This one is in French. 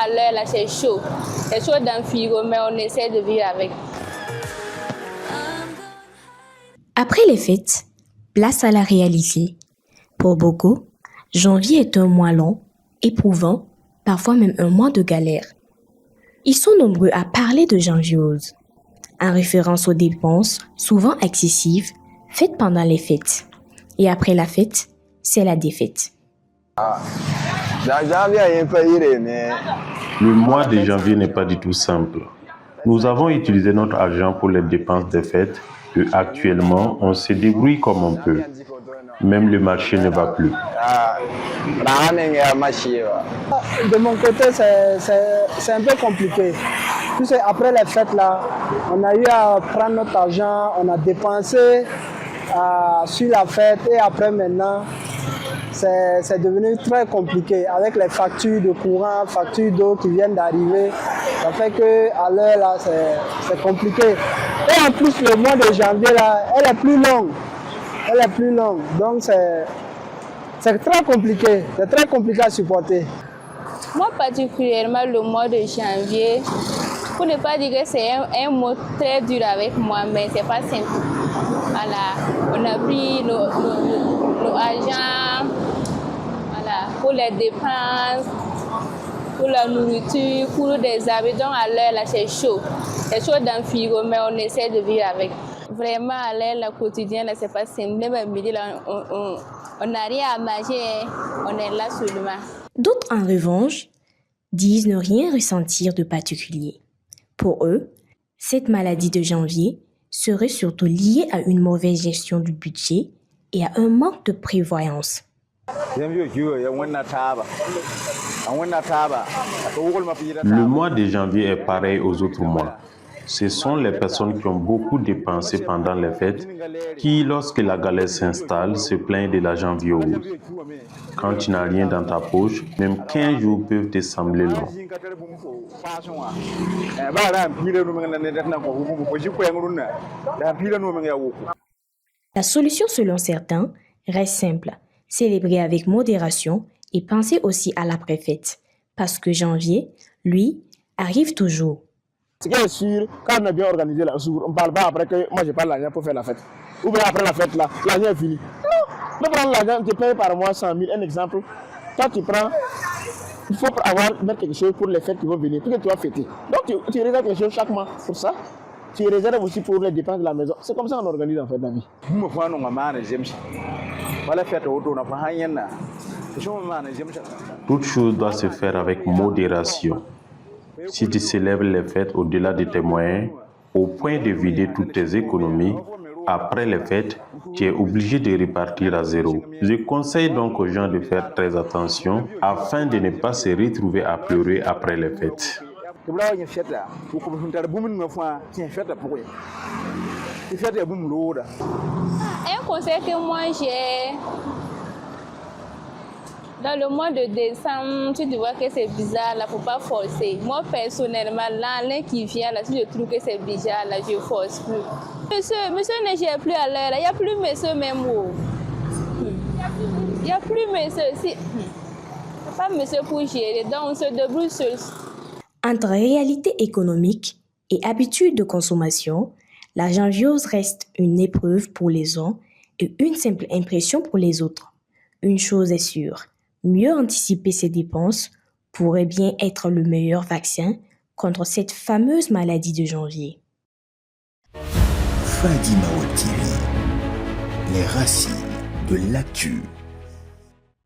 à l'heure, là, c'est chaud. C'est chaud dans le frigo, mais on essaie de vivre avec. Après les fêtes, place à la réalité. Pour beaucoup, janvier est un mois long, éprouvant, parfois même un mois de galère. Ils sont nombreux à parler de janviose, en référence aux dépenses, souvent excessives, faites pendant les fêtes. Et après la fête, c'est la défaite. Le mois de janvier n'est pas du tout simple. Nous avons utilisé notre argent pour les dépenses des fêtes et actuellement, on se débrouille comme on peut. Même le marché ne va plus. De mon côté, c'est un peu compliqué. Tu sais, après les fêtes, là, on a eu à prendre notre argent, on a dépensé sur la fête et après maintenant, c'est devenu très compliqué avec les factures de courant, factures d'eau qui viennent d'arriver. Ça fait qu'à l'heure, là, c'est compliqué. Et en plus, le mois de janvier, là, elle est plus longue. Elle est plus longue. Donc, c'est très compliqué. C'est très compliqué à supporter. Moi, particulièrement, le mois de janvier, pour ne pas dire que c'est un mois très dur avec moi, mais c'est pas simple. Voilà, on a pris nos argent, voilà, pour les dépenses, pour la nourriture, pour des habits. Donc à l'heure, là, c'est chaud. C'est chaud dans le frigo, mais on essaie de vivre avec. Vraiment, à l'heure, le quotidien, là, c'est pas simple. Même à midi, là, on n'a rien à manger, on est là seulement. D'autres, en revanche, disent ne rien ressentir de particulier. Pour eux, cette maladie de janvier serait surtout liée à une mauvaise gestion du budget et à un manque de prévoyance. Le mois de janvier est pareil aux autres mois. Ce sont les personnes qui ont beaucoup dépensé pendant les fêtes qui, lorsque la galère s'installe, se plaignent de la janviose. Quand tu n'as rien dans ta poche, même 15 jours peuvent te sembler longs. La solution, selon certains, reste simple. Célébrer avec modération et penser aussi à l'après-fête. Parce que janvier, lui, arrive toujours. Ce qui est sûr, quand on est bien organisé là, on ne parle pas après que moi je parle l'argent pour faire la fête. Ou bien après la fête là, l'argent est fini. Non, tu prends l'argent, tu payes par mois 100 000, un exemple. Toi tu prends, il faut mettre quelque chose pour les fêtes qui vont venir, pour que tu vas fêter. Donc tu réserves quelque chose chaque mois pour ça. Tu réserves aussi pour les dépenses de la maison. C'est comme ça qu'on organise en fait la vie. Toute chose doit se faire avec modération. Si tu célèbres les fêtes au-delà de tes moyens, au point de vider toutes tes économies, après les fêtes, tu es obligé de repartir à zéro. Je conseille donc aux gens de faire très attention afin de ne pas se retrouver à pleurer après les fêtes. Un conseil que moi j'ai, dans le mois de décembre, tu vois que c'est bizarre, là, faut pas forcer. Moi, personnellement, l'année qui vient, là, si je trouve que c'est bizarre, là, je force plus. Monsieur ne gère plus à l'heure, il n'y a plus monsieur même. Il n'y a plus monsieur. Il n'y a pas monsieur pour gérer, donc on se débrouille seul. Entre réalité économique et habitude de consommation, la janviose reste une épreuve pour les uns et une simple impression pour les autres. Une chose est sûre, mieux anticiper ses dépenses pourrait bien être le meilleur vaccin contre cette fameuse maladie de janvier. Fadi Mao TV, les racines de l'actu.